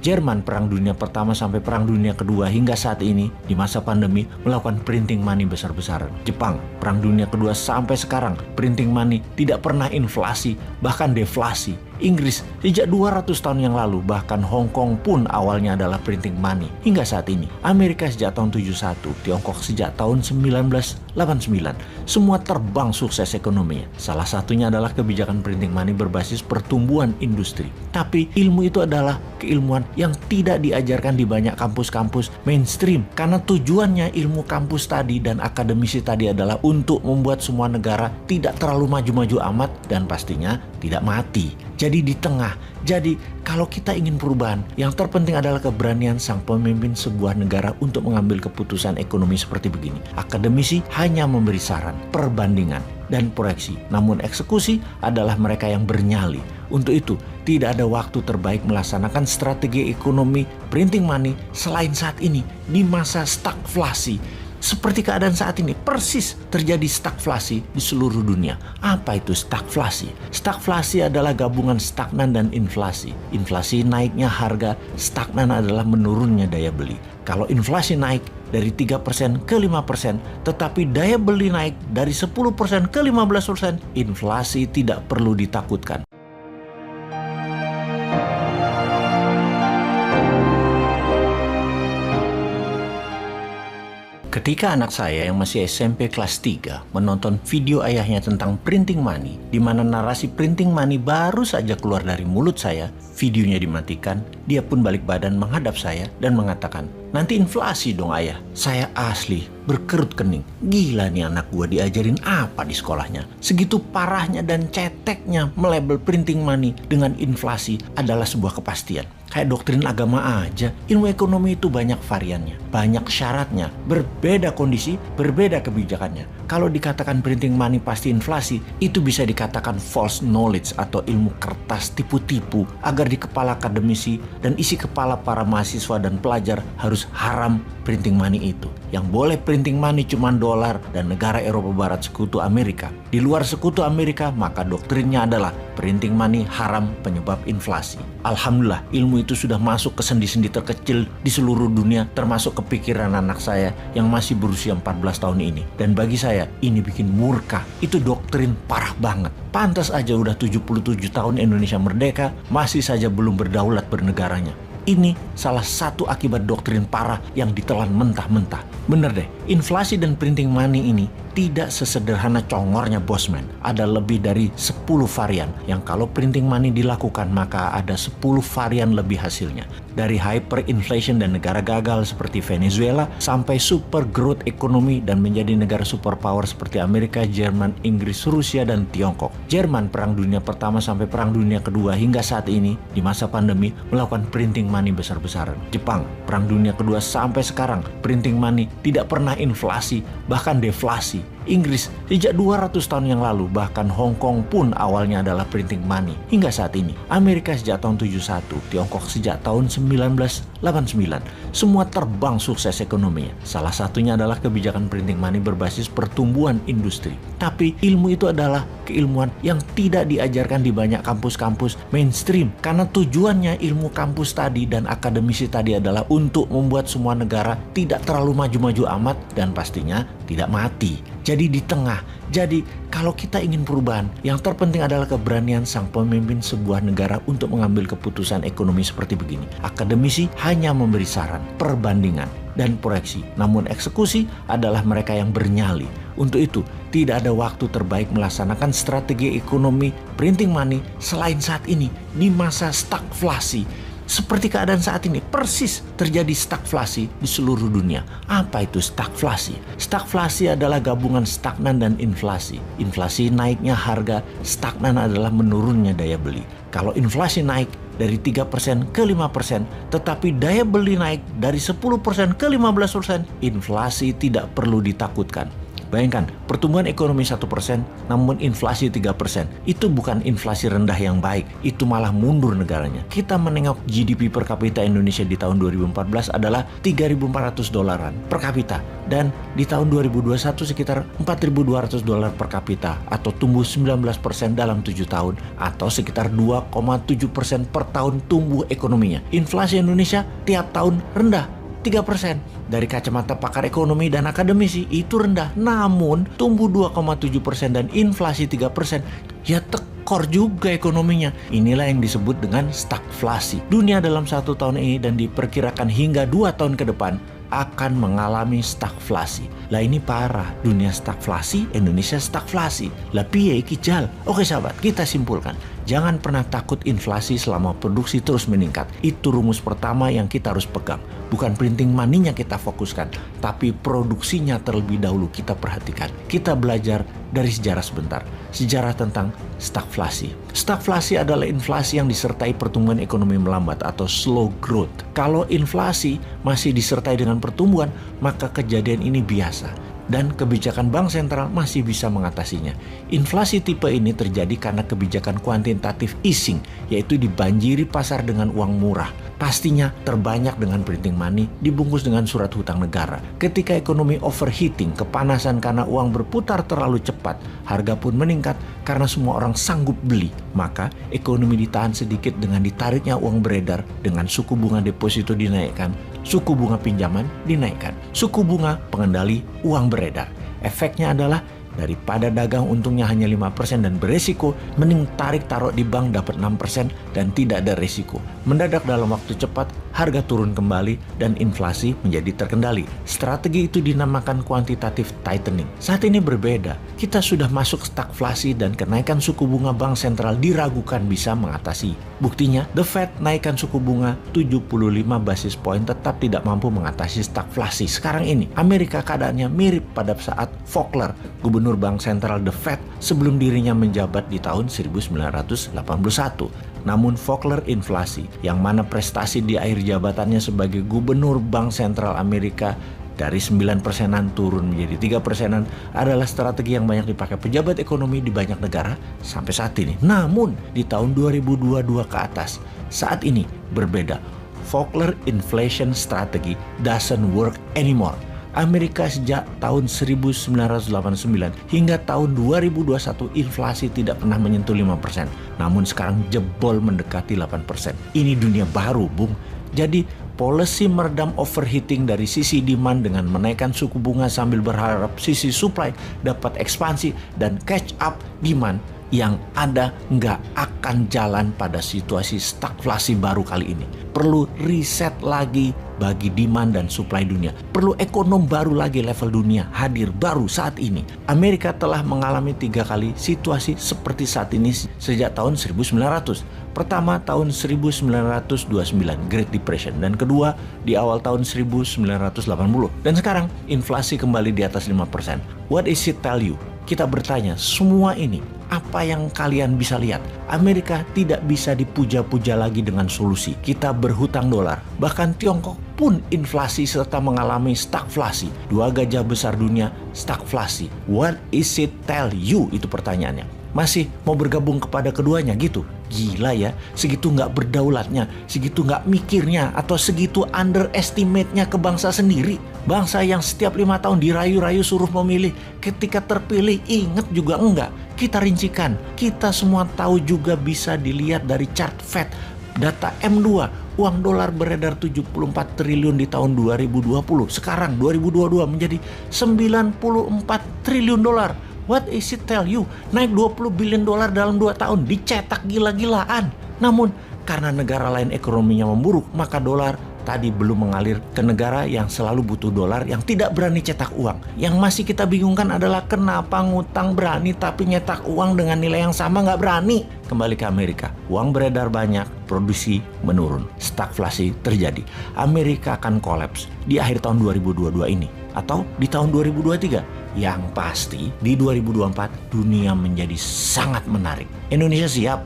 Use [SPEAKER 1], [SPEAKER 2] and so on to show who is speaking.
[SPEAKER 1] Jerman Perang Dunia Pertama sampai Perang Dunia Kedua hingga saat ini di masa pandemi melakukan printing money besar-besaran. Jepang Perang Dunia Kedua sampai sekarang printing money tidak pernah inflasi, bahkan deflasi. Inggris sejak 200 tahun yang lalu, bahkan Hong Kong pun awalnya adalah printing money hingga saat ini. Amerika sejak tahun 71, Tiongkok sejak tahun 1989. Semua terbang sukses ekonominya. Salah satunya adalah kebijakan printing money berbasis pertumbuhan industri. Tapi ilmu itu adalah keilmuan yang tidak diajarkan di banyak kampus-kampus mainstream, karena tujuannya ilmu kampus tadi dan akademisi tadi adalah untuk membuat semua negara tidak terlalu maju-maju amat dan pastinya tidak mati. Jadi di tengah. Jadi kalau kita ingin perubahan, yang terpenting adalah keberanian sang pemimpin sebuah negara untuk mengambil keputusan ekonomi seperti begini. Akademisi hanya memberi saran, perbandingan, dan proyeksi. Namun eksekusi adalah mereka yang bernyali. Untuk itu, tidak ada waktu terbaik melaksanakan strategi ekonomi printing money selain saat ini di masa stagflasi. Seperti keadaan saat ini, persis terjadi stagflasi di seluruh dunia. Apa itu stagflasi? Stagflasi adalah gabungan stagnan dan inflasi. Inflasi naiknya harga, stagnan adalah menurunnya daya beli. Kalau inflasi naik dari 3% ke 5%, tetapi daya beli naik dari 10% ke 15%, inflasi tidak perlu ditakutkan. Ketika anak saya yang masih SMP kelas 3 menonton video ayahnya tentang printing money, di mana narasi printing money baru saja keluar dari mulut saya, videonya dimatikan, dia pun balik badan menghadap saya dan mengatakan, "Nanti inflasi dong ayah." Saya asli berkerut kening. Gila nih anak gua, diajarin apa di sekolahnya? Segitu parahnya dan ceteknya melabel printing money dengan inflasi adalah sebuah kepastian. Kayak doktrin agama aja. Ilmu ekonomi itu banyak variannya, banyak syaratnya, berbeda kondisi, berbeda kebijakannya. Kalau dikatakan printing money pasti inflasi, itu bisa dikatakan false knowledge atau ilmu kertas tipu-tipu agar di kepala akademisi dan isi kepala para mahasiswa dan pelajar harus haram printing money itu. Yang boleh printing money cuma dolar dan negara Eropa Barat sekutu Amerika. Di luar sekutu Amerika, maka doktrinnya adalah printing money haram penyebab inflasi. Alhamdulillah, ilmu itu sudah masuk ke sendi-sendi terkecil di seluruh dunia, termasuk kepikiran anak saya yang masih berusia 14 tahun ini. Dan bagi saya, ini bikin murka. Itu doktrin parah banget. Pantas aja udah 77 tahun Indonesia merdeka, masih saja belum berdaulat bernegaranya. Ini salah satu akibat doktrin parah yang ditelan mentah-mentah. Bener deh, inflasi dan printing money ini tidak sesederhana congornya Bosman. Ada lebih dari 10 varian yang kalau printing money dilakukan maka ada 10 varian lebih hasilnya. Dari hyperinflation dan negara gagal seperti Venezuela sampai super growth ekonomi dan menjadi negara superpower seperti Amerika, Jerman, Inggris, Rusia, dan Tiongkok. Jerman Perang Dunia Pertama sampai Perang Dunia Kedua hingga saat ini di masa pandemi melakukan printing money besar-besaran. Jepang Perang Dunia Kedua sampai sekarang printing money tidak pernah inflasi, bahkan deflasi. Inggris sejak 200 tahun yang lalu, bahkan Hong Kong pun awalnya adalah printing money hingga saat ini. Amerika sejak tahun 71, Tiongkok sejak tahun 1989. Semua terbang sukses ekonominya. Salah satunya adalah kebijakan printing money berbasis pertumbuhan industri. Tapi ilmu itu adalah keilmuan yang tidak diajarkan di banyak kampus-kampus mainstream, karena tujuannya ilmu kampus tadi dan akademisi tadi adalah untuk membuat semua negara tidak terlalu maju-maju amat dan pastinya tidak mati. Jadi di tengah. Jadi kalau kita ingin perubahan, yang terpenting adalah keberanian sang pemimpin sebuah negara untuk mengambil keputusan ekonomi seperti begini. Akademisi hanya memberi saran, perbandingan, dan proyeksi. Namun eksekusi adalah mereka yang bernyali. Untuk itu, tidak ada waktu terbaik melaksanakan strategi ekonomi printing money selain saat ini di masa stagflasi. Seperti keadaan saat ini, persis terjadi stagflasi di seluruh dunia. Apa itu stagflasi? Stagflasi adalah gabungan stagnan dan inflasi. Inflasi naiknya harga, stagnan adalah menurunnya daya beli. Kalau inflasi naik dari 3% ke 5%, tetapi daya beli naik dari 10% ke 15%, inflasi tidak perlu ditakutkan. Bayangkan, pertumbuhan ekonomi 1%, namun inflasi 3%. Itu bukan inflasi rendah yang baik, itu malah mundur negaranya. Kita menengok GDP per kapita Indonesia di tahun 2014 adalah 3.400 dolaran per kapita. Dan di tahun 2021 sekitar 4.200 dolar per kapita, atau tumbuh 19% dalam 7 tahun, atau sekitar 2,7% per tahun tumbuh ekonominya. Inflasi Indonesia tiap tahun rendah, 3%. Dari kacamata pakar ekonomi dan akademisi itu rendah, namun tumbuh 2,7% dan inflasi 3%, ya tekor juga ekonominya. Inilah yang disebut dengan stagflasi. Dunia dalam 1 tahun ini dan diperkirakan hingga 2 tahun ke depan akan mengalami stagflasi. Lah ini parah, dunia stagflasi, Indonesia stagflasi. Lah piye iki jal? Oke sahabat, kita simpulkan. Jangan pernah takut inflasi selama produksi terus meningkat. Itu rumus pertama yang kita harus pegang. Bukan printing money-nya kita fokuskan, tapi produksinya terlebih dahulu kita perhatikan. Kita belajar dari sejarah sebentar. Sejarah tentang stagflasi. Stagflasi adalah inflasi yang disertai pertumbuhan ekonomi melambat atau slow growth. Kalau inflasi masih disertai dengan pertumbuhan, maka kejadian ini biasa. Dan kebijakan bank sentral masih bisa mengatasinya. Inflasi tipe ini terjadi karena kebijakan kuantitatif easing, yaitu dibanjiri pasar dengan uang murah. Pastinya terbanyak dengan printing money dibungkus dengan surat hutang negara. Ketika ekonomi overheating, kepanasan karena uang berputar terlalu cepat, harga pun meningkat karena semua orang sanggup beli. Maka ekonomi ditahan sedikit dengan ditariknya uang beredar, dengan suku bunga deposito dinaikkan, suku bunga pinjaman dinaikkan, suku bunga pengendali uang beredar. Efeknya adalah daripada dagang untungnya hanya 5% dan beresiko, mending tarik taruh di bank dapat 6% dan tidak ada resiko. Mendadak dalam waktu cepat, harga turun kembali dan inflasi menjadi terkendali. Strategi itu dinamakan quantitative tightening. Saat ini berbeda. Kita sudah masuk stagflasi dan kenaikan suku bunga bank sentral diragukan bisa mengatasi. Buktinya, The Fed naikkan suku bunga 75 basis point tetap tidak mampu mengatasi stagflasi. Sekarang ini, Amerika keadaannya mirip pada saat Volcker, gubernur Bank Sentral The Fed sebelum dirinya menjabat di tahun 1981. Namun Volcker inflasi, yang mana prestasi di akhir jabatannya sebagai gubernur Bank Sentral Amerika dari 9%-an turun menjadi 3%-an adalah strategi yang banyak dipakai pejabat ekonomi di banyak negara sampai saat ini. Namun di tahun 2022 ke atas, saat ini berbeda. Volcker inflation strategy doesn't work anymore. Amerika sejak tahun 1989 hingga tahun 2021 inflasi tidak pernah menyentuh 5%. Namun sekarang jebol mendekati 8%. Ini dunia baru, Bung. Jadi policy meredam overheating dari sisi demand dengan menaikkan suku bunga sambil berharap sisi supply dapat ekspansi dan catch up demand yang ada nggak akan jalan pada situasi stagflasi baru kali ini. Perlu riset lagi bagi demand dan supply dunia. Perlu ekonom baru lagi level dunia hadir baru saat ini. Amerika telah mengalami 3 kali situasi seperti saat ini sejak tahun 1900. Pertama tahun 1929, Great Depression, dan kedua di awal tahun 1980. Dan sekarang inflasi kembali di atas 5%. What is it tell you? Kita bertanya, semua ini apa yang kalian bisa lihat? Amerika tidak bisa dipuja-puja lagi dengan solusi. Kita berhutang dolar. Bahkan Tiongkok pun inflasi serta mengalami stagflasi. 2 gajah besar dunia stagflasi. What is it tell you? Itu pertanyaannya. Masih mau bergabung kepada keduanya gitu? Gila ya, segitu nggak berdaulatnya, segitu nggak mikirnya, atau segitu underestimate-nya ke bangsa sendiri. Bangsa yang setiap 5 tahun dirayu-rayu suruh memilih, ketika terpilih inget juga enggak. Kita rincikan, kita semua tahu juga bisa dilihat dari chart Fed. Data M2, uang dolar beredar 74 triliun di tahun 2020. Sekarang 2022 menjadi 94 triliun dolar. What is it tell you? Naik 20 billion dolar dalam 2 tahun, dicetak gila-gilaan. Namun, karena negara lain ekonominya memburuk, maka dolar tadi belum mengalir ke negara yang selalu butuh dolar, yang tidak berani cetak uang. Yang masih kita bingungkan adalah kenapa ngutang berani tapi nyetak uang dengan nilai yang sama nggak berani. Kembali ke Amerika, uang beredar banyak, produksi menurun, stagflasi terjadi. Amerika akan kolaps di akhir tahun 2022 ini atau di tahun 2023. Yang pasti di 2024 dunia menjadi sangat menarik. Indonesia siap?